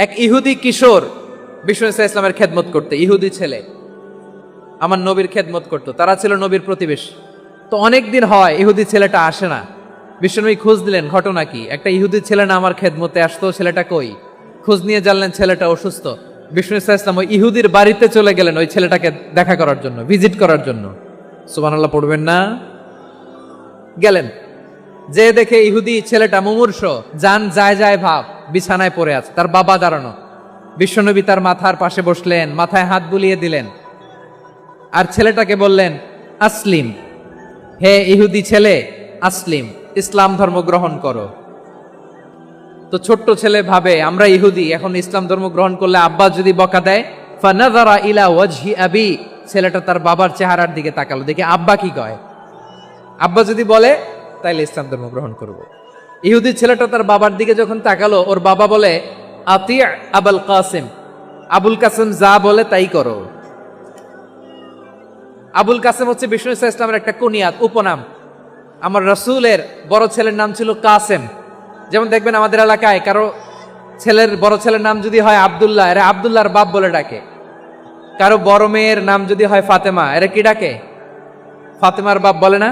এক ইহুদি কিশোর বিষ্ণু ইসলামের খেদমত করতে, ইহুদি ছেলে আমার নবীর খেদমত করতো, তারা ছিল নবীর প্রতিবেশী। তো অনেকদিন হয় ইহুদি ছেলেটা আসে না। বিশ্বনবী খোঁজ দিলেন, ঘটনা কি? একটা ইহুদি ছেলে না আমার খেদমতে আসতো, ছেলেটা কই? খোঁজ নিয়ে জানলেন ছেলেটা অসুস্থ। বিষ্ণু ইসলাম ওই ইহুদির বাড়িতে চলে গেলেন ওই ছেলেটাকে দেখা করার জন্য, ভিজিট করার জন্য। সুবহানাল্লাহ পড়বেন না? গেলেন, যে দেখে ইহুদি ছেলেটা মুমূর্ষ, জান যায় যায় ভাব, বিছানায় পড়ে আছে, তার বাবা দাঁড়ানো। বিশ্বনবী তার মাথার পাশে বসলেন, মাথায় হাত বুলিয়ে দিলেন, আর ছেলেটাকে বললেন, আসলিম, হে ইহুদি ছেলে, আসলিম, ইসলাম ধর্ম গ্রহণ করো। তো ছোট্ট ছেলে ভাবে আমরা ইহুদি, এখন ইসলাম ধর্ম গ্রহণ করলে আব্বা যদি বকা দেয়। ফানাযারা ইলা ওয়াজহি আবি, ছেলেটা তার বাবার চেহারার দিকে তাকালো, দেখে আব্বা কি কয়। আব্বা যদি বলে তাইলে ইসলাম ধর্ম গ্রহণ করব। ইহুদি ছেলেটা তার বাবার দিকে যখন তাকালো, ওর বাবা বলে, আতি আবুল কাসিম, আবুল কাসিম যা বলে তাই করো। আবুল কাসিম হচ্ছে বিষ্ণু ইসলামের একটা কুনিয়াত, উপনাম। আমার রাসূলের বড় ছেলের নাম ছিল কাসেম। যেমন দেখবেন আমাদের এলাকায় কারো বড় ছেলের নাম যদি হয় আব্দুল্লাহ, এরা আব্দুল্লাহর বাপ বলে ডাকে। কারো বড় মেয়ের নাম যদি হয় ফাতেমা, এরা কি ডাকে? ফাতেমার বাপ বলে না?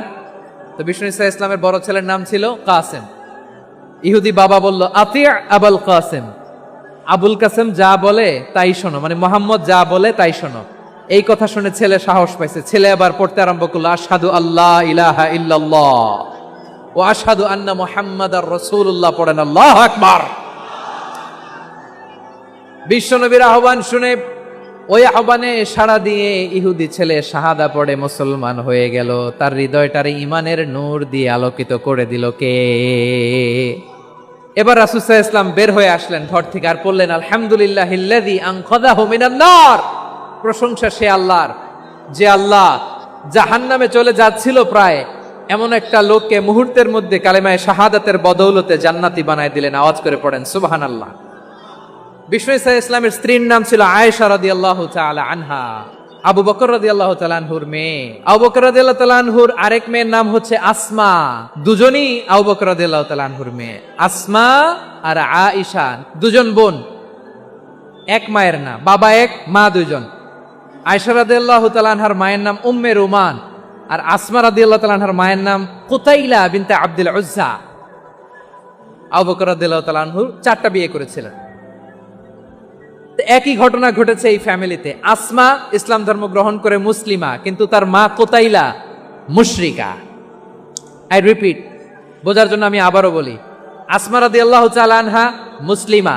তো বিষ্ণু ইসলামের বড় ছেলের নাম ছিল কাসেম। ইহুদি বাবা বলল, আতি আবুল কাসেম, আবুল কাসেম যা বলে তাই শোনো, মানে মোহাম্মদ যা বলে তাই শোনো। এই কথা শুনে ছেলে সাহস পাইছে, ছেলে আবার পড়তে আরম্ভ করলো, আশহাদু আল্লাহ ইলাহা ইল্লাল্লাহ ও আশহাদু আন্না মুহাম্মাদার রাসূলুল্লাহ, পড়েন আল্লাহু আকবার। বিশ্বনবীর আহ্বান শুনে ওই আহ্বানে সাড়া দিয়ে ইহুদি ছেলে শাহাদা পড়ে মুসলমান হয়ে গেল। তার হৃদয়টারে ইমানের নূর দিয়ে আলোকিত করে দিল কে? এবার রাসূল সাল্লাল্লাহু আলাইহি ওয়াসাল্লাম বের হয়ে আসলেন ঘর থেকে, আর পড়লেন, আলহামদুলিল্লাহিল্লাযী আনকাযাহু মিনান নার, প্রশংসা সে আল্লাহর, যে আল্লাহ জাহান্নামে চলে যাচ্ছিল প্রায় এমন একটা লোককে মুহূর্তের মধ্যে কালেমায়ে শাহাদাতের বদৌলতে জান্নাতি বানায় দিলেন। আওয়াজ করে পড়েন সুবহানাল্লাহ। বিষ্ণু ইসলামের স্ত্রীর নাম ছিল আয়েশা রাদিয়াল্লাহু তাআলা আনহা, আবু বকর রাদিয়াল্লাহু তাআলা আনহুর মেয়ে। আবু বকর রাদিয়াল্লাহু তাআলা আনহুর আরেক মেয়ের নাম হচ্ছে আসমা। দুজনই আবু বকর রাদিয়াল্লাহু তাআলা আনহুর মেয়ে। আসমা আর আয়েশা দুজন বোন, এক মায়ের না, বাবা এক মা দুজন। আয়েশা রাদিয়াল্লাহু তাআলা আনহার মায়ের নাম উম্মে রুমান, আর আসমা রাদিয়াল্লাহু তাআলা আনহার মায়ের নাম কুতাইলা বিনতে আব্দুল উজ্জা। আবু বকর রাদিয়াল্লাহু তাআলা আনহু 4টা বিয়ে করেছিলেন। একই ঘটনা ঘটেছে এই ফ্যামিলিতে। আসমা ইসলাম ধর্ম গ্রহণ করে মুসলিমা, কিন্তু তার মা কোতাইলা মুশরিকা। আই রিপিট, বোঝার জন্য আমি আবারও বলি, আসমা রাদিয়াল্লাহু তাআলা আনহা মুসলিমা,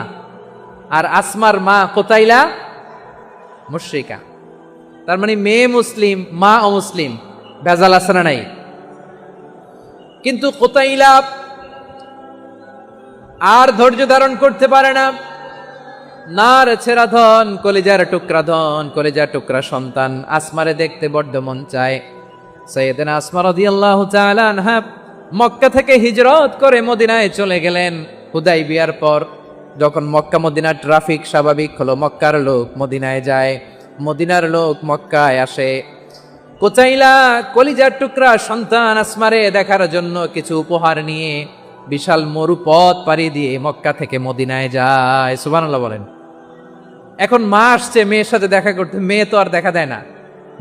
আর আসমার মা কোতাইলা মুশরিকা। তার মানে মেয়ে মুসলিম, মা অমুসলিম, ভেজাল আছে না নাই? কিন্তু কোতাইলা আর ধৈর্য ধারণ করতে পারে না। নার ছেড়া ধন, কলিজার টুকরা ধন, কলিজার টুকরা সন্তান আসমারে দেখতে বড্ড মন চায়। সাইয়েদনা আসমা রাদিয়াল্লাহু তাআলা আনহা মক্কা থেকে হিজরত করে মদিনায় চলে গেলেন হুদাইবিয়ার পর। যখন মক্কা মদিনার ট্রাফিক স্বাভাবিক হলো, মক্কার লোক মদিনায় যায়, মদিনার লোক মক্কায় আসে। কোচাইলা কলিজার টুকরা সন্তান আসমারে দেখার জন্য কিছু উপহার নিয়ে বিশাল মরুপথ পাড়ি দিয়ে মক্কা থেকে মদিনায় যায়। সুবহানাল্লাহ বলেন। এখন মা আসছে মেয়ের সাথে দেখা করতে, মেয়ে তো আর দেখা দেয় না।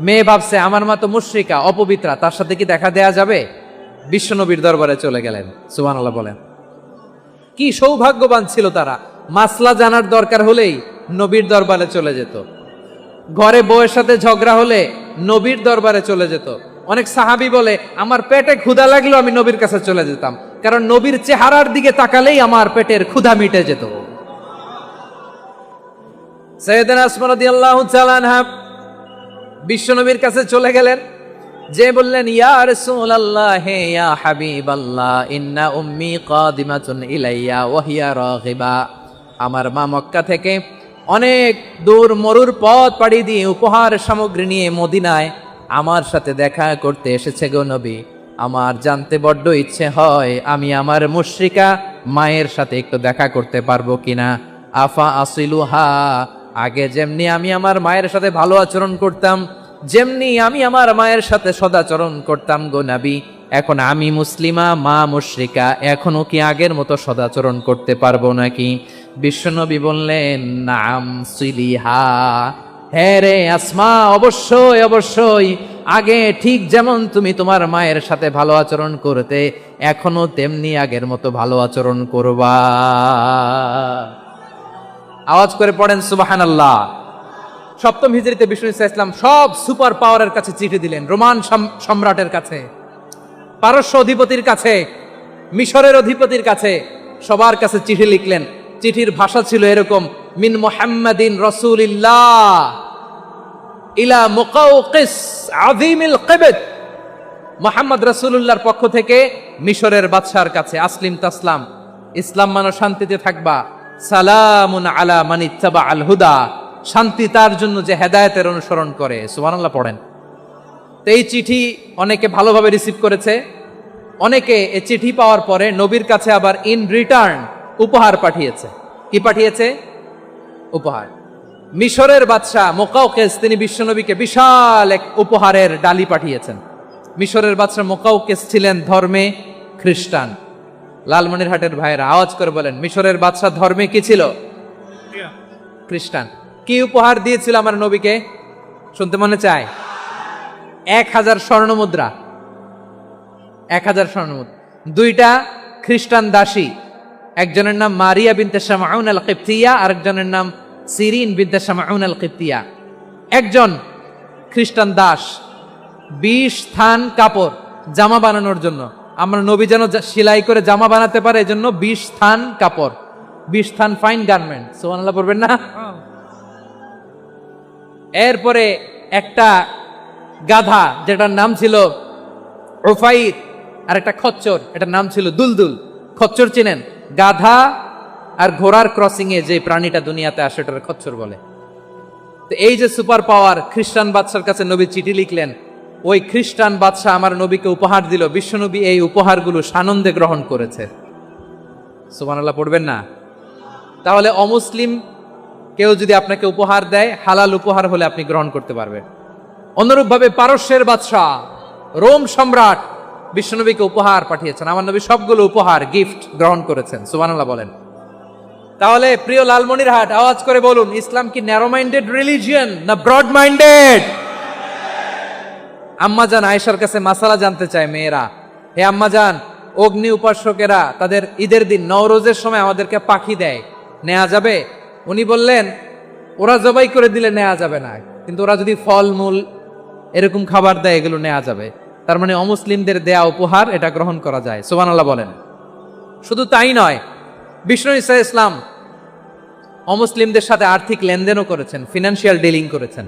মেয়ে ভাবছে আমার মা তো মুশরিকা, অপবিত্রা, তার সাথে কি দেখা দেয়া যাবে? বিশ্বনবীর দরবারে চলে গেলেন। সুবহানাল্লাহ বলেন। কি সৌভাগ্যবান ছিল তারা, মাসলা জানার দরকার হলেই নবীর দরবারে চলে যেত। ঘরে বউয়ের সাথে ঝগড়া হলে নবীর দরবারে চলে যেত। অনেক সাহাবী বলে, আমার পেটে ক্ষুধা লাগলো আমি নবীর কাছে চলে যেতাম, কারণ নবীর চেহারার দিকে তাকালেই আমার পেটের ক্ষুধা মিটে যেত। সাইয়েদনা আসমা রাদিয়াল্লাহু তাআলা আনহা বিশ্বনবীর কাছে চলে গেলেন, যে বললেন, ইয়া রাসূলুল্লাহ, ইয়া হাবিবাল্লাহ, ইন্না উম্মি কাদিমাতুন ইলাইয়া ওয়া হিয়া রাগিবা। আমার মা মক্কা থেকে অনেক দূর মরুর পথ পাড়ি দিয়ে উপহার সামগ্রী নিয়ে মদিনায় আমার সাথে দেখা করতে এসেছে গো নবী। আমার জানতে বড্ড ইচ্ছে হয় আমি আমার মুশরিকা মায়ের সাথে একটু দেখা করতে পারবো কিনা। আফা আসিলুহা, আগে যেমনি আমি আমার মায়ের সাথে ভালো আচরণ করতাম, যেমনি আমি আমার মায়ের সাথে সদাচরণ করতাম গো নবী, এখন আমি মুসলিমা, মা মুশরিকা, এখনো কি আগের মতো সদাচরণ করতে পারবো নাকি? বিশ্বনবী বললেন, নাম সিলিহা, হ্যাঁ রে আসমা, অবশ্যই অবশ্যই, আগে ঠিক যেমন তুমি তোমার মায়ের সাথে ভালো আচরণ করতে, এখনো তেমনি আগের মতো ভালো আচরণ করবা। আওয়াজ করে পড়েন সুবহানাল্লাহ। সপ্তম হিজরিতে বিষ্ণু ইসলাম সব সুপার পাওয়ারের কাছে চিঠি দিলেন, রোমান সম্রাটের কাছে, পারস্য অধিপতির কাছে, মিশরের অধিপতির কাছে, সবার কাছে চিঠি লিখলেন। চিঠির ভাষা ছিল এরকম, মিন মুহাম্মাদিন রাসূলিল্লাহ ইলা মুকাউকিস আযীমিল কিবত, মুহাম্মদ রাসূলুল্লাহর পক্ষ থেকে মিশরের বাদশার কাছে, আসলিম তাসলাম, ইসলাম মানো শান্তিতে থাকবা, সালামুন আলা মান ইত্তাবা আল হুদা, শান্তি তার জন্য যে হেদায়েতের অনুসরণ করে। সুবহানাল্লাহ পড়েন। তো এই চিঠি অনেকে ভালোভাবে রিসিভ করেছে, অনেকে এই চিঠি পাওয়ার পরে নবীর কাছে আবার ইন রিটার্ন উপহার পাঠিয়েছে। কি পাঠিয়েছে? উপহার। মিশরের বাদশাহ মুকাউকিস তিনি বিশ্বনবীকে বিশাল এক উপহারের ডালি পাঠিয়েছেন। মিশরের বাদশাহ মুকাউকিস ছিলেন ধর্মে খ্রিস্টান। লালমনিরহাটের ভাইয়েরা আওয়াজ করে বলেন, মিশরের বাদশাহ ধর্মে কি ছিল? খ্রিস্টান। কি উপহার দিয়েছিল আমার নবীকে? শুনতে মনে চায়? 1000 স্বর্ণমুদ্রা। 1000 স্বর্ণমুদ্রা। 2টা খ্রিস্টান দাসী, একজনের নাম মারিয়া বিনতে শামাউন আল কিবতিয়া, আরেকজনের নাম সিরিন বিনতে শামাউন আল কিবতিয়া। একজন খ্রিস্টান দাস 20 থান কাপড় জামা বানানোর জন্য, আমরা নবী যেন সেলাই করে জামা বানাতে পারে এজন্য 20 থান কাপড়, 20 থান ফাইন গার্মেন্ট। সুবহানাল্লাহ পড়বেন না? এরপরে একটা গাধা যেটার নাম ছিল উফাইর, আর একটা খচ্চর, এটার নাম ছিল দুলদুল। খচ্চর চিনেন? গাধা আর ঘোড়ার ক্রসিং এ যে প্রাণীটা দুনিয়াতে আসে ওটার খচ্চর বলে। তো এই যে সুপার পাওয়ার খ্রিস্টান বাদশার কাছে নবী চিঠি লিখলেন, ওই খ্রিস্টান বাদশাহ আমার নবীকে উপহার দিল। বিশ্বনবী এই উপহারগুলো সানন্দে গ্রহণ করেছে। সুবহানাল্লাহ পড়বেন না? তাহলে অমুসলিম কেউ যদি আপনাকে উপহার দেয়, হালাল উপহার হলে আপনি গ্রহণ করতে পারবেন। অনুরূপভাবে পারস্যের বাদশাহ, রোম সম্রাট বিশ্বনবীকে উপহার পাঠিয়েছেন। আমার নবী সবগুলো উপহার গিফট গ্রহণ করেছেন। সুবহানাল্লাহ বলেন। তাহলে প্রিয় লালমনিরহাট, আওয়াজ করে বলুন, ইসলাম কি ন্যারো মাইন্ডেড রিলিজিয়ন না ব্রড মাইন্ডেড? আম্মাজান আয়েশার কাছে মাসালা জানতে চায় মেয়েরা, হে আম্মাজান, অগ্নি উপাসকেরা তাদের ঈদের দিন নওরোজের সময় আমাদেরকে পাখি দেয়, নেওয়া যাবে? উনি বললেন, ওরা জবাই করে দিলে নেওয়া যাবে না, কিন্তু ওরা যদি ফলমূল এরকম খাবার দেয় এগুলো নেওয়া যাবে। তার মানে অমুসলিমদের দেয়া উপহার এটা গ্রহণ করা যায়। সুবহানাল্লাহ বলেন। শুধু তাই নয়, বিষ্ণু ঈসা ইসলাম অমুসলিমদের সাথে আর্থিক লেনদেনও করেছেন, ফিনান্সিয়াল ডিলিং করেছেন।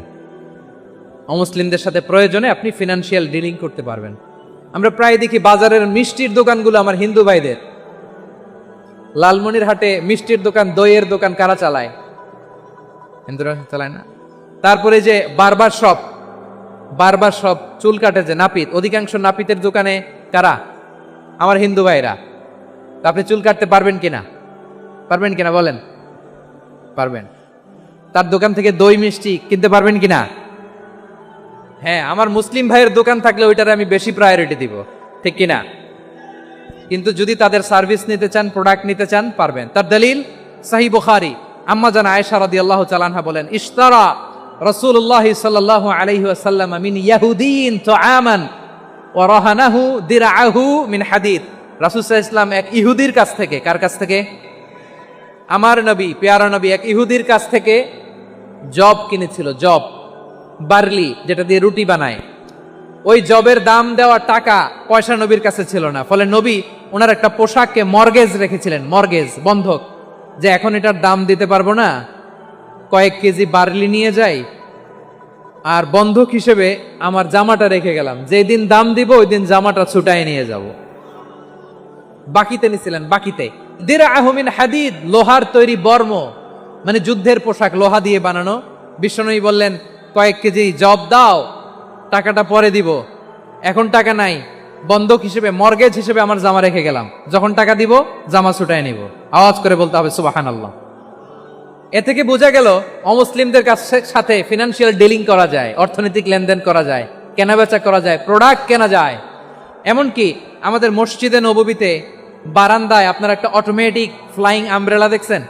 অমুসলিমদের সাথে প্রয়োজনে আপনি ফিনান্সিয়াল ডিলিং করতে পারবেন। আমরা প্রায় দেখি বাজারের মিষ্টির দোকানগুলো আমার হিন্দু ভাইদের। লালমনিরহাটে মিষ্টির দোকান, দইয়ের দোকান কারা চালায়? হিন্দুরা চালায় না? তারপরে যে বারবার শপ, চুল কাটে যে নাপিত, অধিকাংশ নাপিতের দোকানে কারা? আমার হিন্দু ভাইরা। তা আপনি চুল কাটতে পারবেন কিনা? পারবেন কিনা বলেন? পারবেন। তার দোকান থেকে দই মিষ্টি কিনতে পারবেন কিনা? হ্যাঁ, আমার মুসলিম ভাইয়ের দোকান থাকলে ওইটারে আমি বেশি প্রায়োরিটি দিব, ঠিক কিনা? কিন্তু যদি তাদের সার্ভিস নিতে চান, প্রোডাক্ট নিতে চান, পারবেন। তার দলিল সহিহ বুখারী, আম্মা জান আয়েশা রাদিয়াল্লাহু তাআলা আনহা বলেন, ইশতারা রাসূলুল্লাহ সাল্লাল্লাহু আলাইহি ওয়াসাল্লাম মিন ইয়াহুদিন তুআমান ওয়া রাহানাহু দিরআহু মিন হাদিদ। রাসূল সাল্লাল্লাহু আলাইহি ওয়াসাল্লাম এক ইহুদির কাছ থেকে, কার কাছ থেকে? আমার নবী, পেয়ারা নবী এক ইহুদির কাছ থেকে জব কিনেছিল, জব, বার্লি, যেটা দিয়ে রুটি বানায়। ওই জবের দাম দেওয়া টাকা পয়সা নবীর কাছে ছিল না, ফলে নবী ওনার একটা পোশাককে মর্গেজ রেখেছিলেন, মর্গেজ, বন্ধক, যে এখন এটার দাম দিতে পারবো না, কয়েক কেজি বার্লি নিয়ে যাই আর বন্ধক হিসেবে আমার জামাটা রেখে গেলাম, যেদিন দাম দিব ওই দিন জামাটা ছুটায় নিয়ে যাব। বাকিতে নিছিলেন, বাকিতে। দিরআহু মিন হাদিদ, লোহার তৈরি বর্ম, মানে যুদ্ধের পোশাক, লোহা দিয়ে বানানো। বিশ্বনবী বললেন, কয়েক কেজি জব দাও, টাকাটা পরে দিব, এখন টাকা নাই, বন্ধক হিসেবে, মর্গেজ হিসেবে আমার জামা রেখে গেলাম, যখন টাকা দিব জামা ছুটায় নিব। আওয়াজ করে বলতে হবে সুবহানাল্লাহ। এ থেকে বোঝা গেল অমুসলিমদের সাথে ফিনান্সিয়াল ডিলিং করা যায়, অর্থনৈতিক লেনদেন করা যায়, কেনাবেচা করা যায়, প্রোডাক্ট কেনা যায়। এমনকি আমাদের মসজিদে নববীতে বারান্দায় আপনারা একটা অটোমেটিক ফ্লাইং আমব্রেলা দেখছেন?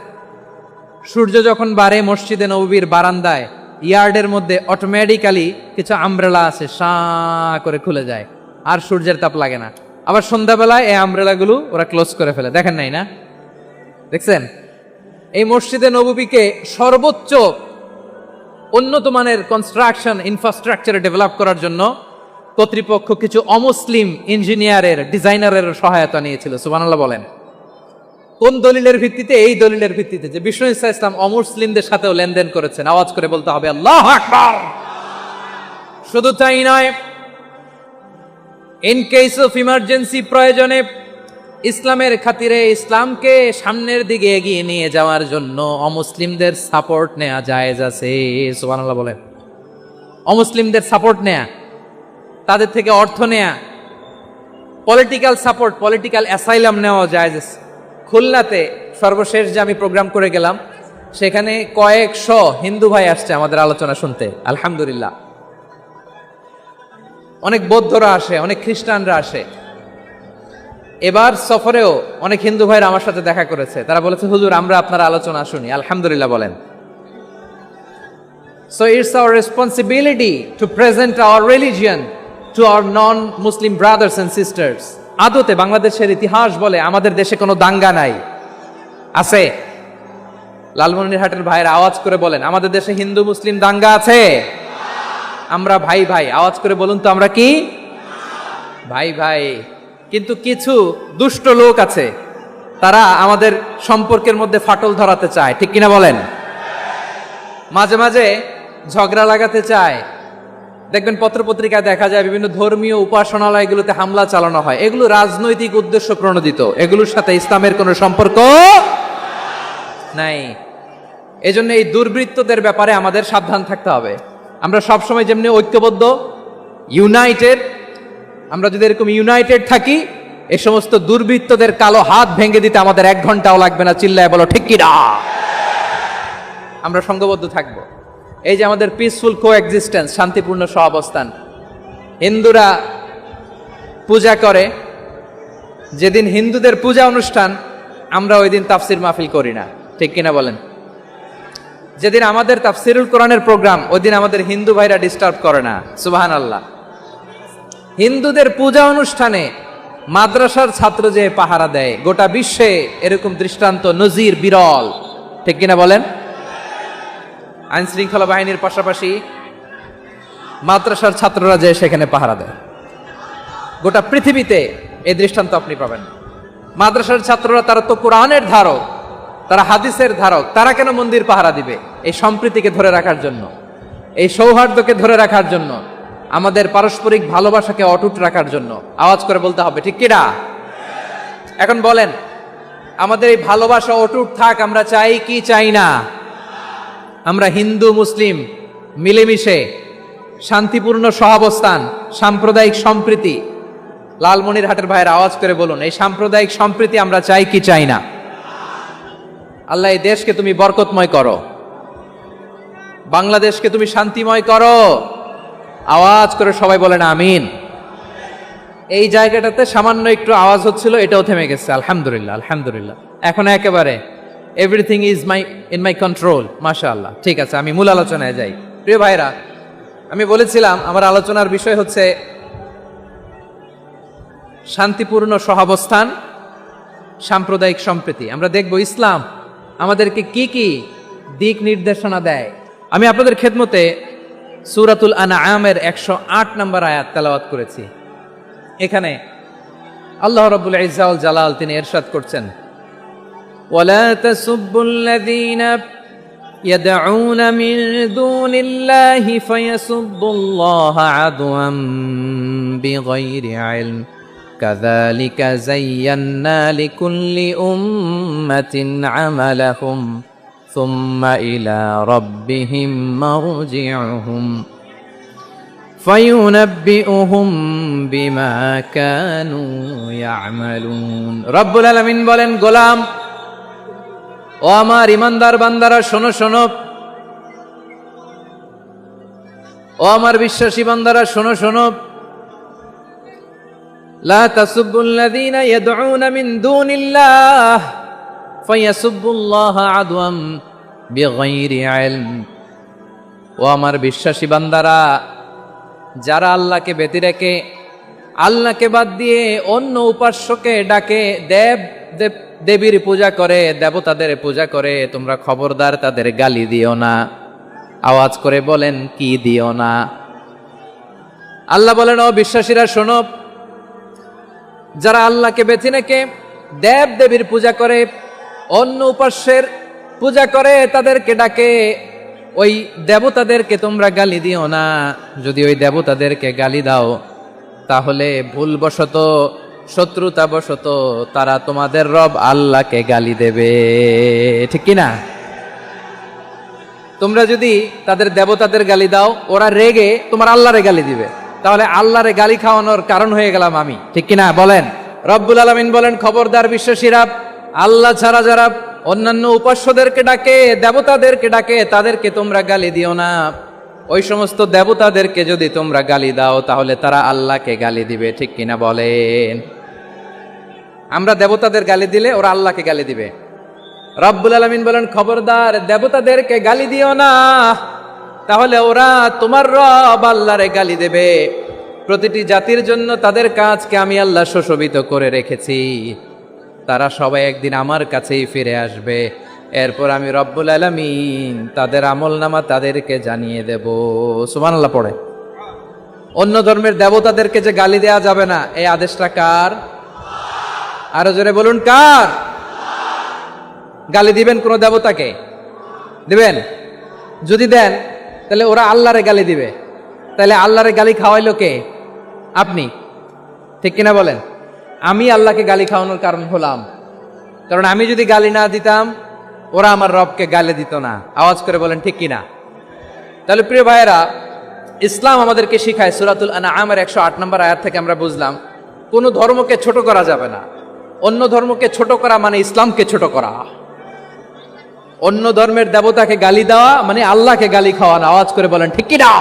সূর্য যখন বাড়ে মসজিদে নববীর বারান্দায় ইয়ার্ডের মধ্যে অটোমেটিক্যালি কিছু আমব্রেলা আছে সাঁ করে খুলে যায়, আর সূর্যের তাপ লাগে না। আবার সন্ধ্যাবেলায় এই আমব্রেলাগুলো ওরা ক্লোজ করে ফেলে, দেখেন নাই না? দেখছেন? এই মসজিদে নববীকে সর্বোচ্চ উন্নত মানের কনস্ট্রাকশন ইনফ্রাস্ট্রাকচারে ডেভেলপ করার জন্য কর্তৃপক্ষ কিছু অমুসলিম ইঞ্জিনিয়ারের ডিজাইনারের সহায়তা নিয়েছিল। সুবহানাল্লাহ বলেন। কোন দলিলের ভিত্তিতে? এই দলিলের ভিত্তিতে যে বিষ্ণু ঈসা ইসলাম অমুসলিমদের সাথেও লেনদেন করেছেন। আওয়াজ করে বলতে হবে আল্লাহু আকবার। শুধু তাই নয়, ইন কেস অফ ইমার্জেন্সি, প্রয়োজনে ইসলামের খাতিরে ইসলামকে সামনের দিকে এগিয়ে নিয়ে যাওয়ার জন্য অমুসলিমদের সাপোর্ট নেওয়া জায়েজ আছে। সুবহানাল্লাহ বলেন। অমুসলিমদের সাপোর্ট নেয়া, তাদের থেকে অর্থ নেয়া, পলিটিক্যাল সাপোর্ট, পলিটিক্যাল অ্যাসাইলাম নেওয়া জায়েজ আছে। খুলনাতে সর্বশেষ যে আমি প্রোগ্রাম করে গেলাম, সেখানে কয়েকশো হিন্দু ভাই আসছে আমাদের আলোচনা শুনতে। আলহামদুলিল্লাহ। অনেক বৌদ্ধরা আসে, অনেক খ্রিস্টানরা আসে। এবার সফরেও অনেক হিন্দু ভাইরা আমার সাথে দেখা করেছে। তারা বলেছে, হুজুর আমরা আপনার আলোচনা শুনি। আলহামদুলিল্লাহ বলেন। So it's our responsibility to present our religion to our non-Muslim brothers and sisters. আদতে বাংলাদেশের ইতিহাস বলে আমাদের দেশে কোনো দাঙ্গা নাই। আছে? লালমনিরহাটের ভাইয়ের আওয়াজ করে বলেন, আমাদের দেশে হিন্দু মুসলিম দাঙ্গা আছে? আমরা ভাই ভাই। আওয়াজ করে বলুন তো, আমরা কি ভাই ভাই? কিন্তু কিছু দুষ্ট লোক আছে, তারা আমাদের সম্পর্কের মধ্যে ফাটল ধরাতে চায়, ঠিক কিনা বলেন? মাঝে মাঝে ঝগড়া লাগাতে চায়। দেখবেন পত্রপত্রিকায় দেখা যায় বিভিন্ন ধর্মীয় উপাসনালয়গুলোতে হামলা চালানো হয়। এগুলো রাজনৈতিক উদ্দেশ্য প্রণোদিত, এগুলোর সাথে ইসলামের কোনো সম্পর্ক নাই। এজন্য এই দুর্বৃত্তদের ব্যাপারে আমাদের সাবধান থাকতে হবে। আমরা সবসময় যেমনি ঐক্যবদ্ধ, ইউনাইটেড, আমরা যদি এরকম ইউনাইটেড থাকি, এই সমস্ত দুর্বৃত্তদের কালো হাত ভেঙে দিতে আমাদের 1 ঘন্টাও লাগবে না। চিল্লায় বলো ঠিক কিনা? আমরা সংঘবদ্ধ থাকবো। এই যে আমাদের পিসফুল কোএক্সিস্টেন্স, শান্তিপূর্ণ সহাবস্থান। হিন্দুরা পূজা করে, যেদিন হিন্দুদের পূজা অনুষ্ঠান আমরা ওই দিন তাফসির মাহফিল করি না, ঠিক কিনা বলেন? যেদিন আমাদের তাফসিরুল কোরআনের প্রোগ্রাম, ওই দিন আমাদের হিন্দু ভাইরা ডিস্টার্ব করে না। সুবহানাল্লাহ। হিন্দুদের পূজা অনুষ্ঠানে মাদ্রাসার ছাত্র যে পাহারা দেয়, গোটা বিশ্বে এরকম দৃষ্টান্ত নজির বিরল, ঠিক কিনা বলেন? আইন শৃঙ্খলা বাহিনীর পাশাপাশি মাদ্রাসার ছাত্ররা যে সেখানে পাহারা দেয়, গোটা পৃথিবীতে এই দৃষ্টান্ত আপনি পাবেন। মাদ্রাসার ছাত্ররা, তারা তো কোরআনের ধারক, তারা হাদিসের ধারক, তারা কেন মন্দির পাহারা দিবে? এই সম্প্রীতিকে ধরে রাখার জন্য, এই সৌহার্দ্যকে ধরে রাখার জন্য, আমাদের পারস্পরিক ভালোবাসাকে অটুট রাখার জন্য। আওয়াজ করে বলতে হবে ঠিক কিনা? এখন বলেন, আমাদের এই ভালোবাসা অটুট থাক আমরা চাই কি চাই না? আমরা হিন্দু মুসলিম মিলেমিশে শান্তিপূর্ণ সহাবস্থান, সাম্প্রদায়িক সম্প্রীতি। লালমনিরহাটের ভাইয়ের আওয়াজ করে বলুন, এই সাম্প্রদায়িক সম্প্রীতি আমরা চাই কি চাই না? আল্লাহ এই দেশকে তুমি বরকতময় করো, বাংলাদেশকে তুমি শান্তিময় করো। আওয়াজ করে সবাই বলেন আমিন। এই জায়গাটাতে সামান্য একটু আওয়াজ হচ্ছিল, এটাও থেমে গেছে। আলহামদুলিল্লাহ, আলহামদুলিল্লাহ। এখন একেবারে everything is in my control. মাশাআল্লাহ। ঠিক আছে, আমি মূল আলোচনায় যাই। প্রিয় ভাইরা, আমি বলেছিলাম আমার আলোচনার বিষয় হচ্ছে শান্তিপূর্ণ সহাবস্থান, সাম্প্রদায়িক সম্প্রীতি। আমরা দেখব ইসলাম আমাদেরকে কি কি দিক নির্দেশনা দেয়। আমি আপনাদের খেদমতে সূরাতুল আনআমের 108 নম্বর আয়াত তেলাওয়াত করেছি। এখানে আল্লাহ রাব্বুল ইজ্জা ওয়াল জালাল তিনি ইরশাদ করছেন, ওয়ালা তাসুব্বুল্লাযীনা ইয়াদউনা মিন দুনিল্লাহি ফায়াসুব্বুল্লাহা আদওয়াম বিগাইরি ইলম কাযালিকা যায়্যান্না লিকুল্লি উম্মাতিন আমালাহুম সুম্মা ইলা রাব্বিহিম মারজিউহুম ফায়ুনাব্বিউহুম বিমা কানু ইয়ামালুন। রব্বুল আলামিন বলেন, গোলাম ও আমার ইমানদার বান্দারা শোনো শোনো, ও আমার বিশ্বাসী বান্দারা শোনো শোনো, লা তাসুব্বুল্লাযীনা ইয়াদউনা মিন দুনিল্লাহ ফায়াসুব্বুল্লাহা আদওয়াম বিগাইরি ইলম। ও আমার বিশ্বাসী বান্দারা, যারা আল্লাহকে ব্যতি রেখে, আল্লাহকে বাদ দিয়ে অন্য উপাস্যকে ডাকে, দেবীর পূজা করে, দেবতাদের পূজা করে, তোমরা খবরদার তাদের গালি দিও না। আওয়াজ করে বলেন, কি দিও না? আল্লাহ বলেন, ও বিশ্বাসীরা শোনো, যারা আল্লাহকে বেছে রেখে দেবীর পূজা করে, অন্য উপাস্যের পূজা করে, তাদেরকে ডাকে, ওই দেবতাদেরকে তোমরা গালি দিও না। যদি ওই দেবতাদেরকে গালি দাও, তাহলে ভুলবশত, শত্রুতাবশত তারা তোমাদের রব আল্লাহকে গালি দেবে। ঠিক কিনা? তোমরা যদি তাদের দেবতাদের গালি দাও, ওরা রেগে তোমার আল্লাহরে গালি দিবে, তাহলে আল্লাহরে গালি খাওয়ানোর কারণ হয়ে গেলাম আমি। ঠিক কিনা বলেন? রব্বুল আলামিন বলেন, খবরদার বিশ্বাসীরা, আল্লাহ ছাড়া যারা অন্যান্য উপাস্যদেরকে ডাকে, দেবতাদেরকে ডাকে, তাদেরকে তোমরা গালি দিও না। ওই সমস্ত দেবতাদেরকে যদি তোমরা গালি দাও, তাহলে তারা আল্লাহকে গালি দিবে। ঠিক কিনা বলেন? আমরা দেবতাদের গালি দিলে ওরা আল্লাহকে গালি দিবে। রব্বুল আলামিন বলেন, খবরদার দেবতাদেরকে গালি দিও না, তাহলে ওরা তোমার রব আল্লাহরে গালি দেবে। প্রতিটি জাতির জন্য তাদের কাজকে আমি আল্লাহ সুশোভিত করে রেখেছি, তারা সবাই একদিন আমার কাছেই ফিরে আসবে। এরপর আমি রব্বুল আলামিন তাদের আমলনামা তাদেরকে জানিয়ে দেব। সুবহানাল্লাহ পড়ে। অন্য ধর্মের দেবতাদেরকে যে গালি দেয়া যাবে না, এই আদেশটা কার? আরো জোরে বলুন, কার? গালি দিবেন কোন দেবতাকে? দিবেন? যদি দেন, তাহলে ওরা আল্লাহরে গালি দিবে। তাহলে আল্লাহরে গালি খাওয়াইলো কে? আপনি। ঠিক কিনা বলেন? আমি আল্লাহকে গালি খাওয়ানোর কারণ হলাম, কারণ আমি যদি গালি না দিতাম, ওরা আমার রবকে গালি দিত না। আওয়াজ করে বলেন, ঠিক কিনা? তাহলে প্রিয় ভাইয়েরা, ইসলাম আমাদেরকে শিখায়, সূরাতুল আনআমের 108 নম্বর আয়াত থেকে আমরা বুঝলাম, কোন ধর্মকে ছোট করা যাবে না। অন্য ধর্মকে ছোট করা মানে ইসলামকে ছোট করা। অন্য ধর্মের দেবতাকে গালি দেওয়া মানে আল্লাহকে গালি খাওয়ানো। আওয়াজ করে বলেন, ঠিক কিনা?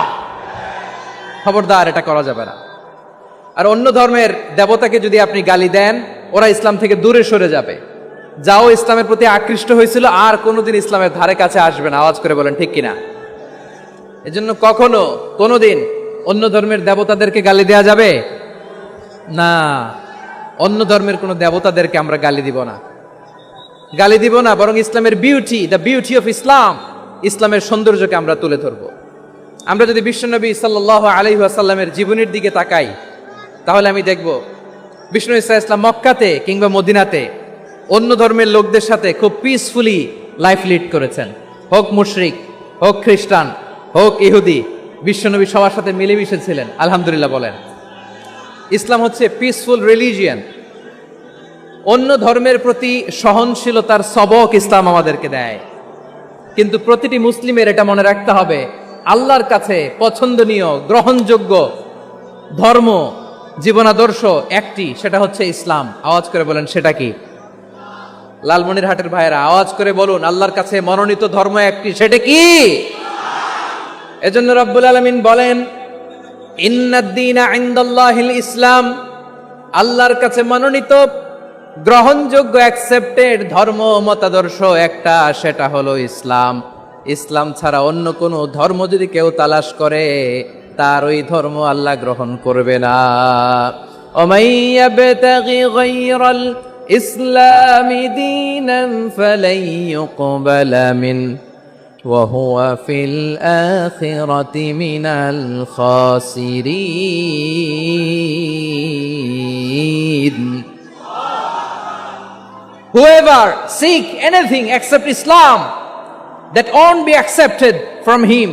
খবরদার, এটা করা যাবে না। আর অন্য ধর্মের দেবতাকে যদি আপনি গালি দেন, ওরা ইসলাম থেকে দূরে সরে যাবে। যাও ইসলামের প্রতি আকৃষ্ট হয়েছিল, আর কোনোদিন ইসলামের ধারে কাছে আসবে না। আওয়াজ করে বলেন, ঠিক কিনা? এজন্য কখনো কোনোদিন অন্য ধর্মের দেবতাদেরকে গালি দেয়া যাবে না। অন্য ধর্মের কোনো দেবতাদেরকে আমরা গালি দিব না, গালি দিব না, বরং ইসলামের beauty, the beauty of Islam, ইসলামের সৌন্দর্যকে আমরা তুলে ধরব। আমরা যদি বিশ্বনবী সাল্লাল্লাহু আলাইহি ওয়াসাল্লামের জীবনের দিকে তাকাই, তাহলে আমি দেখব বিষ্ণু ইসলাম মক্কাতে কিংবা মদিনাতে অন্য ধর্মের লোকদের সাথে খুব পিসফুলি লাইফ লিড করেছেন। হোক মুশরিক, হোক খ্রিস্টান, হোক ইহুদি, বিশ্বনবী সবার সাথে মিলেমিশে ছিলেন। আলহামদুলিল্লাহ বলেন। ইসলাম হচ্ছে পিসফুল রিলিজিয়ান। অন্য ধর্মের প্রতি সহনশীলতার সবক ইসলাম আমাদেরকে দেয়। কিন্তু প্রতিটি মুসলিমের এটা মনে রাখতে হবে, আল্লাহর কাছে পছন্দনীয়, গ্রহণযোগ্য ধর্ম, জীবনাদর্শ একটি, সেটা হচ্ছে ইসলাম। আওয়াজ করে বলেন, সেটা কি? লালমনিরহাটের ভাইয়েরা আওয়াজ করে বলুন, আল্লাহর কাছে মনোনীত ধর্ম একটি, সেটা কি? এজন্য রব্বুল আলামিন বলেন, ইন্নাদ-দীনা ইনদাল্লাহিল ইসলাম, আল্লাহর কাছে মনোনীত, গ্রহণযোগ্য, অ্যাকসেপ্টেড ধর্ম মতাদর্শ একটা, সেটা হলো ইসলাম। ইসলাম ছাড়া অন্য কোনো ধর্ম যদি কেউ তালাশ করে, তার ওই ধর্ম আল্লাহ গ্রহণ করবে না। ওমাই ইয়াবতাগি গায়রাল ইসলামি দীনান ফালাই ইউকবালা মিন ওয়া হুয়া ফিল আখিরাতি মিনাল খাসিরিন। Whoever seek anything except Islam, that won't be accepted from him,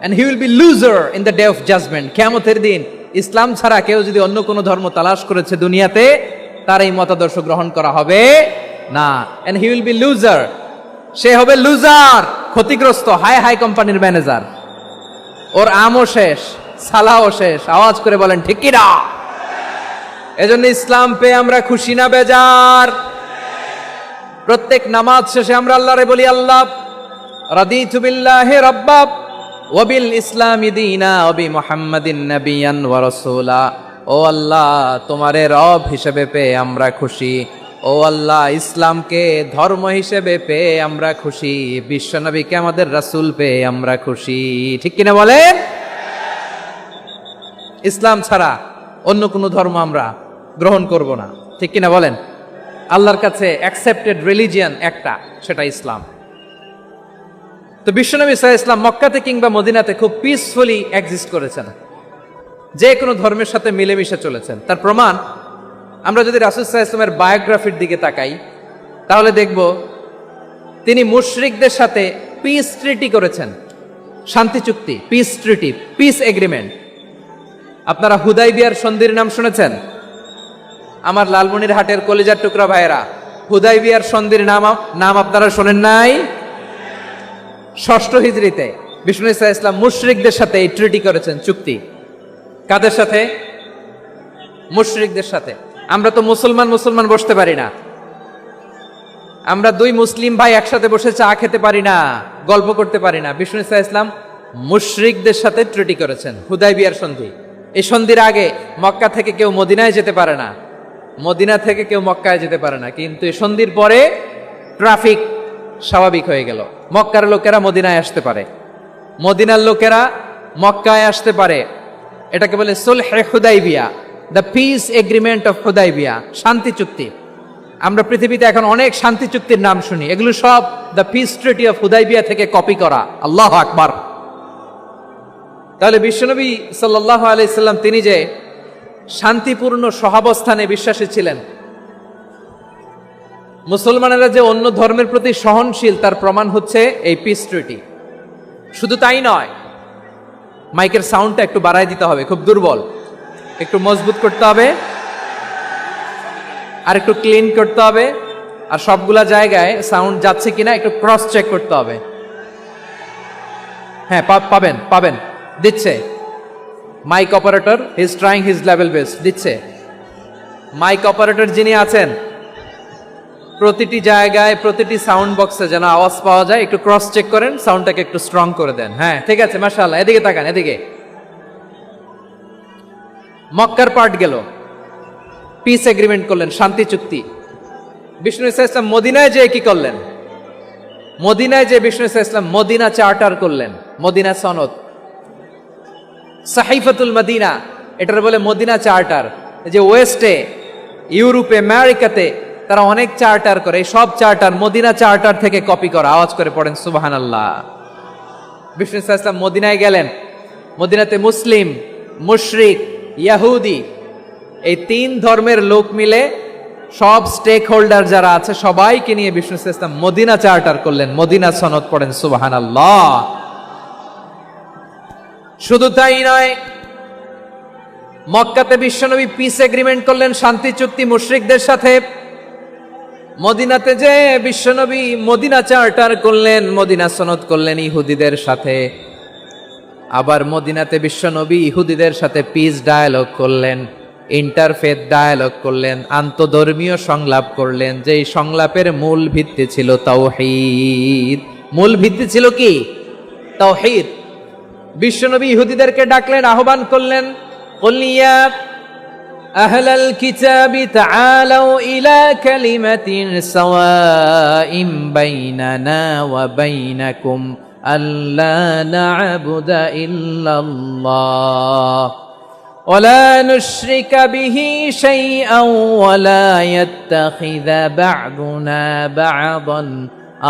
and he will be loser in the day of judgment. কিয়ামতের দিন ইসলাম ছাড়া কেউ যদি অন্য কোনো ধর্ম তালাশ করেছে দুনিয়াতে, তার এই মতাদর্শ গ্রহণ করা হবে না, and he will be loser, সে হবে লুজার, ক্ষতিগ্রস্ত, হাই হাই কোম্পানির ম্যানেজার। ওর আমও শেষ, সালাও শেষ। আওয়াজ করে বলেন, ঠিক কি না? এজন্য ইসলাম পেয়ে আমরা খুশি না বেজার? প্রত্যেক নামাজ শেষে আমরা আল্লাহরে বলি, আল্লাহ রাদিতু বিল্লাহি রাব্বা ওয়া বিল ইসলামি দীনা ওয়া বি মুহাম্মাদিন নাবিয়ান ওয়া রাসূলা। ও আল্লাহ, তোমারে রব হিসেবে পেয়ে আমরা খুশি, ও আল্লাহ, ইসলামকে ধর্ম হিসেবে পেয়ে আমরা খুশি, বিশ্বনবীকে আমাদের রাসূল পেয়ে আমরা খুশি। ঠিক কিনা বলেন? ইসলাম ছাড়া অন্য কোনো ধর্ম আমরা গ্রহণ করব না। ঠিক কিনা বলেন? আল্লাহর কাছে অ্যাকসেপ্টেড রিলিজিয়ান একটা, সেটা ইসলাম। তো বিশ্বনবী সাল্লাল্লাহু আলাইহি ওয়াসাল্লাম মক্কাতে কিংবা মদিনাতে খুব পিসফুলি এক্সিস্ট করেছেন, যে কোনো ধর্মের সাথে মিলেমিশে চলেছেন। তার প্রমাণ আমরা যদি রাসূল সাল্লাল্লাহু আলাইহি ওয়াসাল্লামের বায়োগ্রাফির দিকে তাকাই, তাহলে দেখব তিনি মুশরিকদের সাথে পিস ট্রিটি করেছেন, শান্তি চুক্তি, পিস ট্রিটি, পিস এগ্রিমেন্ট। আপনারা হুদাইবিয়ার সন্ধির নাম শুনেছেন? আমার লালমনিরহাটের কলিজার টুকরা ভাইয়েরা, হুদাইবিয়ার সন্ধির নাম আপনারা শোনেন নাই? 6ষ্ঠ হিজরিতে বিষ্ণু ঈসা ইসলাম মুশরিকদের সাথে এই ট্রিটি করেছেন, চুক্তি। কাদের সাথে? মুশরিকদের সাথে। আমরা তো মুসলমান বসতে পারি না, আমরা দুই মুসলিম ভাই একসাথে বসে চা খেতে পারি না, গল্প করতে পারি না। বিষ্ণু ঈসা ইসলাম মুশরিকদের সাথে ট্রিটি করেছেন, হুদাইবিয়ার সন্ধি। এই সন্ধির আগে মক্কা থেকে কেউ মদিনায় যেতে পারে না, মদিনা থেকে কেউ মক্কায় যেতে পারে না। কিন্তু এই সন্ধির পরে ট্রাফিক স্বাভাবিক হয়ে গেল, মক্কার লোকেরা মদিনায় আসতে পারে, মদিনার লোকেরা মক্কায় আসতে পারে। এটাকে বলে সুলহে Hudaibiya, the peace agreement of Hudaibiya, শান্তি চুক্তি। আমরা পৃথিবীতে এখন অনেক শান্তি চুক্তির নাম শুনি, এগুলো সব the piece treaty of Hudaibiya থেকে কপি করা। আল্লাহু আকবার। তাহলে বিশ্বনবী সাল্লাল্লাহু আলাইহি সাল্লাম তিনি যে শান্তিপূর্ণ সহাবস্থানে বিশ্বাসী ছিলেন, মুসলমানেরা যে অন্য ধর্মের প্রতি সহনশীল, তার প্রমাণ হচ্ছে এই পিস ট্রিটি। শুধু তাই নয়, মাইকের সাউন্ডটা একটু বাড়ায় দিতে হবে, খুব দুর্বল, একটু মজবুত করতে হবে, আর একটু ক্লিন করতে হবে, আর সবগুলা জায়গায় সাউন্ড যাচ্ছে কিনা একটু ক্রস চেক করতে হবে। হ্যাঁ, পাবেন দিচ্ছে mike operator, he is trying his level best, দিচ্ছে। মাইক অপারেটর যিনি আছেন, প্রতিটি জায়গায় প্রতিটি সাউন্ড বক্সে যেন আওয়াজ পাওয়া যায়, একটু ক্রস চেক করেন, সাউন্ডটাকে একটু স্ট্রং করে দেন। হ্যাঁ, ঠিক আছে, মাশাআল্লাহ। এদিকে তাকান, এদিকে। মক্কার পার্ট গেল, পিস এগ্রিমেন্ট করলেন, শান্তি চুক্তি। বিষ্ণু ঈসা ইসলাম মদিনায় যে কি করলেন? মদিনায় যে বিষ্ণু ঈসা ইসলাম মদিনা চার্টার করলেন, মদিনা সনদ, সাহিফাতুল মদিনা, এটার বলে মদিনা চার্টার। যে ওয়েস্টে, ইউরোপে, আমেরিকাতে তারা অনেক চার্টার করে, সব চার্টার মদিনা চার্টার থেকে কপি করা। আওয়াজ করে পড়েন সুবহানাল্লাহ। বিষ্ণু ঈসা ইসলাম মদিনায় গেলেন, মদিনাতে মুসলিম, মুশরিক, ইয়াহুদি, এই 3 ধর্মের লোক মিলে সব স্টেক হোল্ডার যারা আছে সবাইকে নিয়ে বিষ্ণু ঈসা ইসলাম মদিনা চার্টার করলেন, মদিনা সনদ। পড়েন সুবহানাল্লাহ। শুধু তাই নয়, মক্কাতে বিশ্বনবী পিস এগ্রিমেন্ট করলেন, শান্তি চুক্তি মুশরিকদের সাথে। মদিনাতে যে বিশ্বনবী মদিনা চার্টার করলেন, মদিনা সনদ করলেন ইহুদিদের সাথে। আবার মদিনাতে বিশ্বনবী ইহুদিদের সাথে পিস ডায়ালগ করলেন, ইন্টারফেথ ডায়ালগ করলেন, আন্তধর্মীয় সংলাপ করলেন। যেই সংলাপের মূল ভিত্তি ছিল তাওহীদ। মূল ভিত্তি ছিল কি? তাওহীদ। বিশ্বনবী ইহুদিদেরকে ডাকলেন, আহ্বান করলেন, কুল ইয়া আহলাল কিতাবি তাআলাউ ইলা কালিমাতিন সাওয়াইন বাইনানা ওয়া বাইনাকুম আল্লা না'বুদা ইল্লাল্লাহ ওয়া লা নুশরিকা বিহি শাইআন ওয়া লা ইয়াত্তাখিযা বা'দুনা বা'দান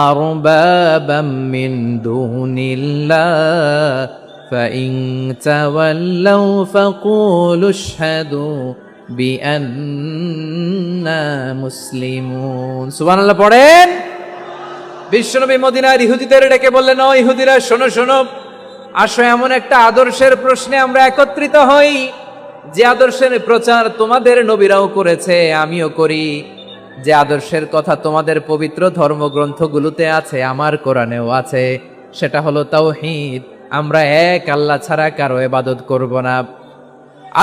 আরবাবাম মিন দুনিল্লাহ فإن تولوا فقولوا اشهدوا بأننا مسلمون। সুবহানাল্লাহ পড়েন। বিশ্বনবী মদিনার ইহুদিদের ডেকে বললেন, ও ইহুদিরা, শোনো শোনো, আসো এমন একটা আদর্শের প্রশ্নে আমরা একত্রিত হই, যে আদর্শের প্রচার তোমাদের নবীরাও করেছে, আমিও করি, যে আদর্শের কথা তোমাদের পবিত্র ধর্মগ্রন্থগুলোতে আছে, আমার কোরআনেও আছে। সেটা হলো তাওহীদ। আমরা এক আল্লাহ ছাড়া কারো ইবাদত করব না,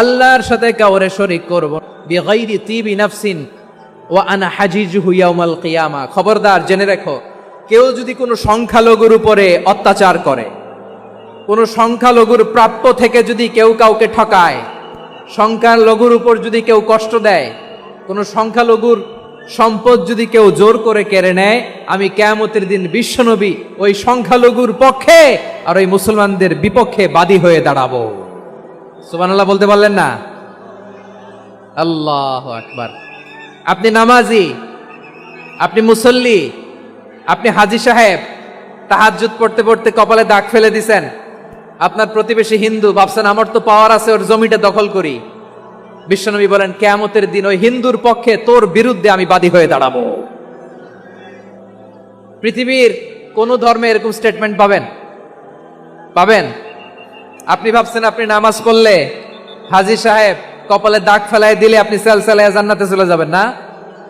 আল্লাহর সাথে কাউরে শরীক করব না। বিগাইরি তিবি নাফসিন ওয়া আনা হাজিজুহু ইয়াউমাল কিয়ামা। খবরদার, জেনে রেখো, কেউ যদি কোনো সংখ্যালঘুর উপরে অত্যাচার করে, কোনো সংখ্যালঘুর প্রাপ্য থেকে যদি কেউ কাউকে ঠকায়, সংখ্যালঘুর উপর যদি কেউ কষ্ট দেয়, কোনো সংখ্যালঘুর সম্পদ যদি কেউ জোর করে কেড়ে নেয়, আমি কিয়ামতের দিন বিশ্বনবী ওই সংখ্যালঘুর পক্ষে আর ওই মুসলমানদের বিপক্ষে বাদী হয়ে দাঁড়াবো। সুবহানাল্লাহ বলতে পারলেন না? আল্লাহু আকবার। আপনি নামাজি, আপনি মুসল্লি, আপনি হাজী সাহেব, তাহাজ্জুদ পড়তে পড়তে কপালে দাগ ফেলে দিছেন, আপনার প্রতিবেশী হিন্দু, ভাবছেন আমার তো পাওয়ার আছে, ওর জমিটা দখল করি। বিশ্বনবী বলেন কিয়ামতের দিন ওই হিন্দুর পক্ষে তোর বিরুদ্ধে আমি বাদী হয়ে দাঁড়াবো। পৃথিবীর কোন ধর্মে এরকম স্টেটমেন্ট পাবেন? পাবেন? আপনি ভাবছেন আপনি নামাজ পড়লে হাজী সাহেব কপালে দাগ ফেলায় দিলে আপনি সেলসালায় জান্নাতে চলে যাবেন না?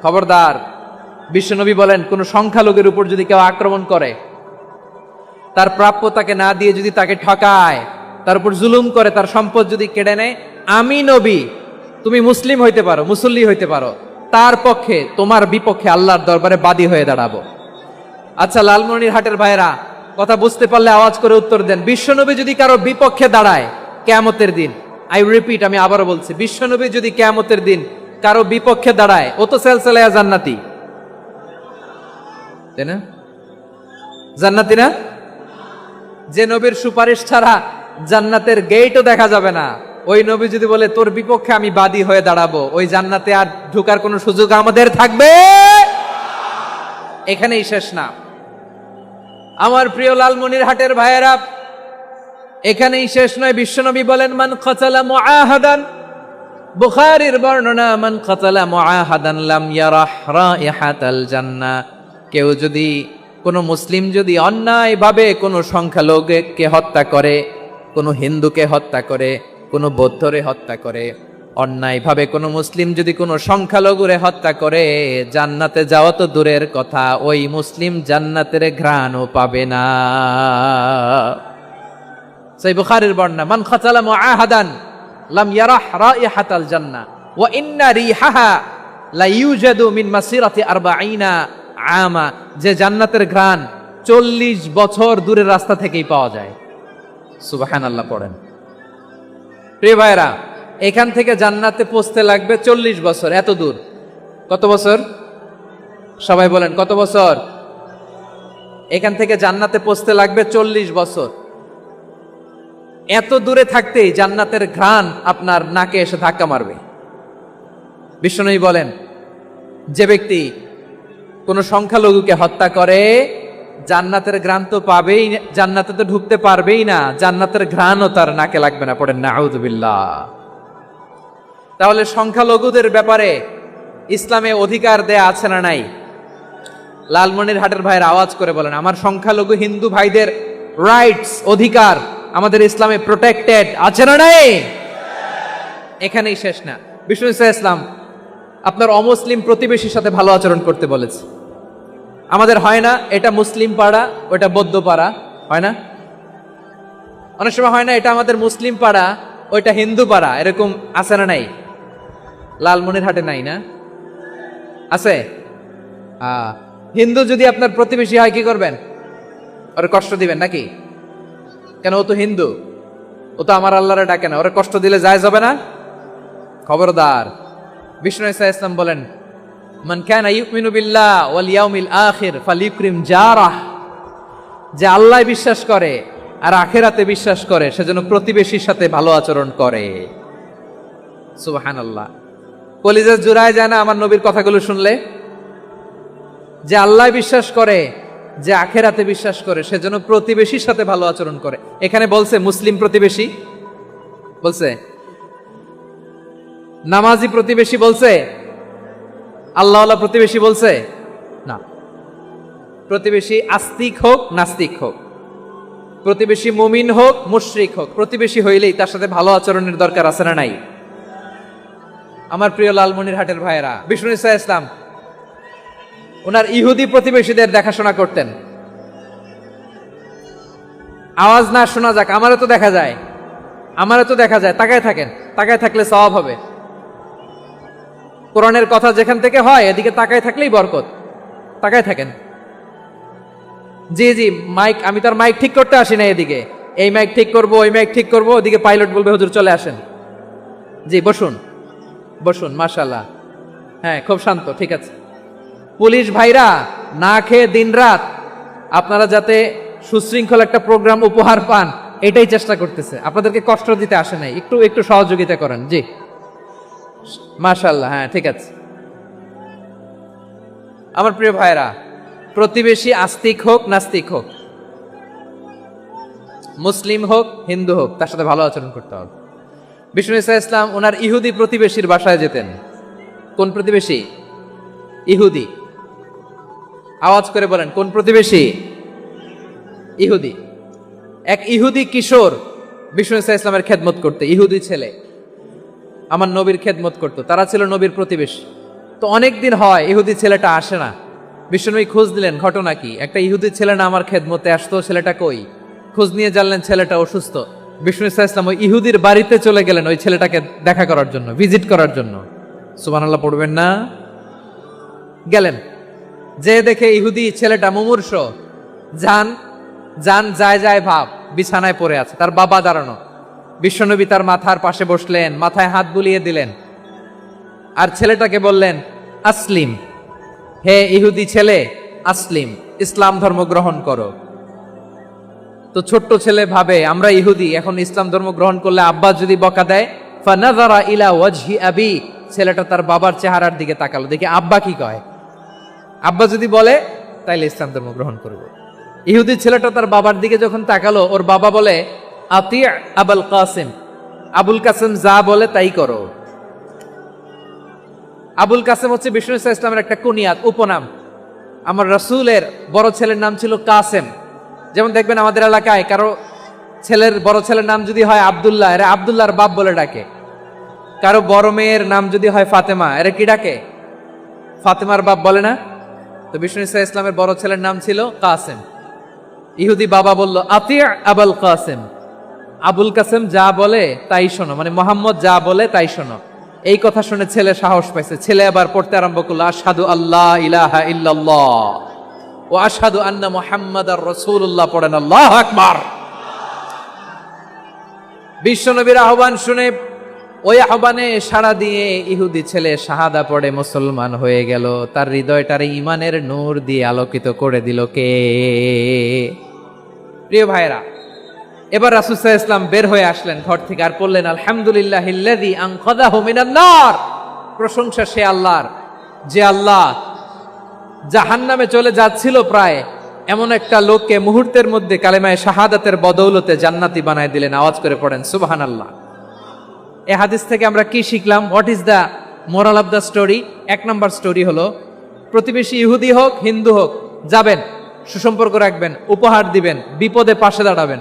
খবরদার। বিশ্বনবী বলেন কোন সংখ্যালঘুর উপর যদি কেউ আক্রমণ করে, তার প্রাপ্য তাকে না দিয়ে যদি তাকে ঠকায়, তার উপর জুলুম করে, তার সম্পদ যদি কেড়ে নেয়, আমি নবী, তুমি মুসলিম হইতে পারো, মুসল্লি হইতে পারো, তার পক্ষে তোমার বিপক্ষে আল্লাহর দরবারে বাদী হয়ে দাঁড়াবো। আচ্ছা লালমনিরহাটের ভাইরা, কথা বুঝতে পারলে আওয়াজ করে উত্তর দেন। বিশ্বনবী যদি কারো বিপক্ষে দাঁড়ায় কিয়ামতের দিন, আই রিপিট, আমি আবারও বলছি, বিশ্বনবী যদি কিয়ামতের দিন কারো বিপক্ষে দাঁড়ায়, ও তো সেলসালায়া জান্নাতি, তাই না? জান্নাতি না? যে নবীর সুপারিশ ছাড়া জান্নাতের গেটও দেখা যাবে না, ওই নবী যদি বলে তোর বিপক্ষে আমি বাদী হয়ে দাঁড়াবো, ওই জান্নাতে আর ঢোকার কোনো সুযোগ আমাদের থাকবে? এখানেই শেষ না আমার প্রিয় লালমনিরহাটের ভাইয়েরা, এখানেই শেষ নয়। বিশ্বনবী বলেন মান কাতালা মুআহাদান, বুখারীর বর্ণনা, মান কাতালা মুআহাদান লাম ইয়ারাহ রাইহাতাল জান্নাহ। কেউ যদি, কোন মুসলিম যদি অন্যায়ভাবে কোনো সংখ্যালঘুকে হত্যা করে, কোনো হিন্দুকে হত্যা করে, কোনো বৌদ্ধরে হত্যা করে, অন্যায়ভাবে কোনো মুসলিম যদি কোনো সংখ্যালঘুরে হত্যা করে, জান্নাতে যাওয়া তো দূরের কথা, ওই মুসলিম জান্নাতের ঘ্রাণও পাবে না। সেই বুখারীর বর্ণনা, মান কাতালা মুআহাদান লাম ইয়ারাহ রাইহাতাল জান্নাহ ওয়া ইন্না রিহাহা লা ইউজাদু মিন মাসিরাতি 40 আমা। যে জান্নাতের ঘ্রাণ 40 বছর দূরের রাস্তা থেকেই পাওয়া যায়। সুবহানাল্লাহ পড়েন। প্রিয় ভাইরা, এখান থেকে জান্নাতে পৌঁছতে লাগবে 40 বছর। এত দূর, কত বছর? সবাই বলেন কত বছর? এখান থেকে জান্নাতে পৌঁছতে লাগবে 40 বছর। এত দূরে থাকতেই জান্নাতের ঘ্রাণ আপনার নাকে এসে ধাক্কা মারবে। বিশ্বনবী বলেন যে ব্যক্তি কোন সংখ্যালঘুকে হত্যা করে, জান্নাতের ঘ্রাণ তো পাবেই, জান্নাতে তো ঢুকতে পারবেই না, জান্নাতের ঘ্রাণও তার নাকে লাগবে না। পড়েন নাউযুবিল্লাহ। তাহলে সংখ্যালঘুদের ব্যাপারে ইসলামে অধিকার দেয়া আছে না নাই? লালমনিরহাটের ভাইয়ের আওয়াজ করে বলেন, আমার সংখ্যালঘু হিন্দু ভাইদের রাইটস, অধিকার আমাদের ইসলামে প্রোটেক্টেড আছে না নাই? এখানেই শেষ না। বিষ্ণু ইসলাম আপনার অমুসলিম প্রতিবেশীর সাথে ভালো আচরণ করতে বলেছে। আমাদের হয় না এটা মুসলিম পাড়া, ওটা বৌদ্ধ পাড়া, হয় না? অনেক সময় হয় না এটা আমাদের মুসলিম পাড়া, ওইটা হিন্দু পাড়া, এরকম আছে না নাই? লালমনিরহাটে নাই না? আছে? হিন্দু যদি আপনার প্রতিবেশী হয় কি করবেন? ওরে কষ্ট দিবেন নাকি? কেন? ও তো হিন্দু, ও তো আমার আল্লাহরে ডাকে না, ওরে কষ্ট দিলে যায় যাবে না? খবরদার। বিষ্ণু ইসলাম বলেন মান কানা ইউমিনু বিল্লাহ ওয়াল ইয়াউমিল আখির ফালিউকরিম জারাহ। যে আল্লাহ বিশ্বাস করে আর আখিরাতে বিশ্বাস করে, সেজন্য প্রতিবেশীর সাথে ভালো আচরণ করে। সুবহানাল্লাহ। কলিজা জুড়ায় যায় না আমার নবীর কথাগুলো শুনলে? যে আল্লাহ বিশ্বাস করে, যে আখিরাতে বিশ্বাস করে, সেজন্য প্রতিবেশীর সাথে ভালো আচরণ করে। এখানে বলছে মুসলিম প্রতিবেশী, বলছে নামাজি প্রতিবেশী, বলছে আল্লাহওয়ালা প্রতিবেশী, বলছে না। প্রতিবেশী আস্তিক হোক নাস্তিক হোক, প্রতিবেশী মুমিন হোক মুশরিক হোক, প্রতিবেশী হইলেই তার সাথে ভালো আচরণের দরকার আছে না নাই? আমার প্রিয় লালমনিরহাটের ভাইয়েরা, বিষ্ণু ইসলাম ওনার ইহুদি প্রতিবেশীদের দেখাশোনা করতেন। আওয়াজ না শোনা যাক, আমারও তো দেখা যায়, আমারও তো দেখা যায়। তাকায় থাকেন, তাকায় থাকলে সওয়াব হবে। কোরআনের কথা যেখান থেকে হয় এদিকে তাকায় থাকলেই বরকত। তাকায় থাকেন। জি জি, মাইক, আমি তার মাইক ঠিক করতে আসি না এদিকে, এই মাইক ঠিক করব, ওই মাইক ঠিক করব, ওদিকে পাইলট বলবে হুজুর চলে আসেন। জি বসুন, বসুন, মাশাআল্লাহ। হ্যাঁ খুব শান্ত, ঠিক আছে। পুলিশ ভাইরা না খেয়ে দিনরাত আপনারা যাতে সুশৃঙ্খল একটা প্রোগ্রাম উপহার পান এটাই চেষ্টা করতেছে, আপনাদেরকে কষ্ট দিতে আসে নাই, একটু একটু সহযোগিতা করেন। জি মাশাআল্লাহ, হ্যাঁ ঠিক আছে। আমার প্রিয় ভাইরা, প্রতিবেশী আস্তিক হোক নাস্তিক হোক, মুসলিম হোক হিন্দু হোক, তার সাথে ভালো আচরণ করতে হবে। বিষ্ণু ঈসা ইসলাম ওনার ইহুদি প্রতিবেশীর বাসায় যেতেন। কোন প্রতিবেশী? ইহুদি। আওয়াজ করে বলেন, কোন প্রতিবেশী? ইহুদি। এক ইহুদি কিশোর বিষ্ণু ঈসা ইসলামের খেদমত করতে, ইহুদি ছেলে আমার নবীর খেদমত করতো, তারা ছিল নবীর প্রতিবেশী। তো অনেক দিন হয় ইহুদি ছেলেটা আসে না। বিষ্ণুনবী খোঁজ দিলেন, ঘটনা কি? একটা ইহুদি ছেলে না আমার খেদমতে আসতো, ছেলেটা কই? খোঁজ নিয়ে জানলেন ছেলেটা অসুস্থ। বিষ্ণু ঈসা ইসলাম ওই ইহুদির বাড়িতে চলে গেলেন ওই ছেলেটাকে দেখা করার জন্য, ভিজিট করার জন্য। সুবহানাল্লাহ পড়বেন না? গেলেন, যে দেখে ইহুদি ছেলেটা মুমূর্ষ, জান জান যায় যায় ভাব, বিছানায় পড়ে আছে, তার বাবা দাঁড়ানো। বিশ্বনবী তার মাথার পাশে বসলেন, মাথায় হাত বুলিয়ে দিলেন, আর ছেলেটাকে বললেন আসলিম, হে ইহুদি ছেলে আসলিম, ইসলাম ধর্ম গ্রহণ করো। তো ছোট্ট ছেলে ভাবে আমরা ইহুদি, এখন ইসলাম ধর্ম গ্রহণ করলে আব্বা যদি বকা দেয়, ফানাযারা ইলা ওয়াজহি আবি, ছেলেটা তার বাবার চেহারার দিকে তাকালো, দেখি আব্বা কি কয়। আব্বা যদি বলে তাইলে ইসলাম ধর্ম গ্রহণ করবে। ইহুদি ছেলেটা তার বাবার দিকে যখন তাকালো, ওর বাবা বলে আতি আবুল কাসিম, আবুল কাসিম যা বলে তাই করো। আবুল কাসিম হচ্ছে বিষ্ণু ঈসা ইসলামের একটা কুনিয়াত, উপনাম। আমার রাসূলের বড় ছেলের নাম ছিল কাসেম। যেমন দেখবেন আমাদের এলাকায় কারো ছেলের বড় ছেলের নাম যদি হয় আব্দুল্লাহ, এরা আব্দুল্লাহর বাপ বলে ডাকে। কারো বড় মেয়ের নাম যদি হয় ফাতেমা, এরা কি ডাকে? ফাতেমার বাপ বলে না? তো বিষ্ণু ঈসা ইসলামের বড় ছেলের নাম ছিল কাসেম। ইহুদি বাবা বলল আতি আবুল কাসেম, আবুল কাসেম যা বলে তাই শোনো, মানে মোহাম্মদ যা বলে তাই শোনো। এই কথা শুনে ছেলে সাহস পাইছে, ছেলে আবার পড়তে আরম্ভ করলো আশহাদু আল্লাহ ইলাহা ইল্লাল্লাহ ওয়া আশহাদু আন্না মুহাম্মাদার রাসূলুল্লাহ, পড়েন আল্লাহু আকবার। বিশ্বনবীর আহ্বান শুনে ওই আহ্বানে সাড়া দিয়ে ইহুদি ছেলে শাহাদা পড়ে মুসলমান হয়ে গেল। তার হৃদয়টারে ইমানের নূর দিয়ে আলোকিত করে দিল কে? প্রিয় ভাইরা, এবার রাসূল সাল্লাল্লাহু আলাইহি ওয়াসাল্লাম বের হয়ে আসলেন ঘর থেকে, আর বললেন আলহামদুলিল্লাহিল্লাযী আনকাযাহু মিনান নার, প্রশংসা সে আল্লাহর যে আল্লাহ জাহান্নামে চলে যাচ্ছিল প্রায় এমন একটা লোককে মুহূর্তের মধ্যে কালেমায়ে শাহাদাতের বদৌলতে জান্নাতি বানায় দিলেন। আওয়াজ করে পড়েন সুবহানাল্লাহ। এই হাদিস থেকে আমরা কি শিখলাম? What is the moral of the story? এক নম্বর স্টোরি হলো, প্রতিবেশী ইহুদি হোক হিন্দু হোক, যাবেন, সুসম্পর্ক রাখবেন, উপহার দিবেন, বিপদে পাশে দাঁড়াবেন।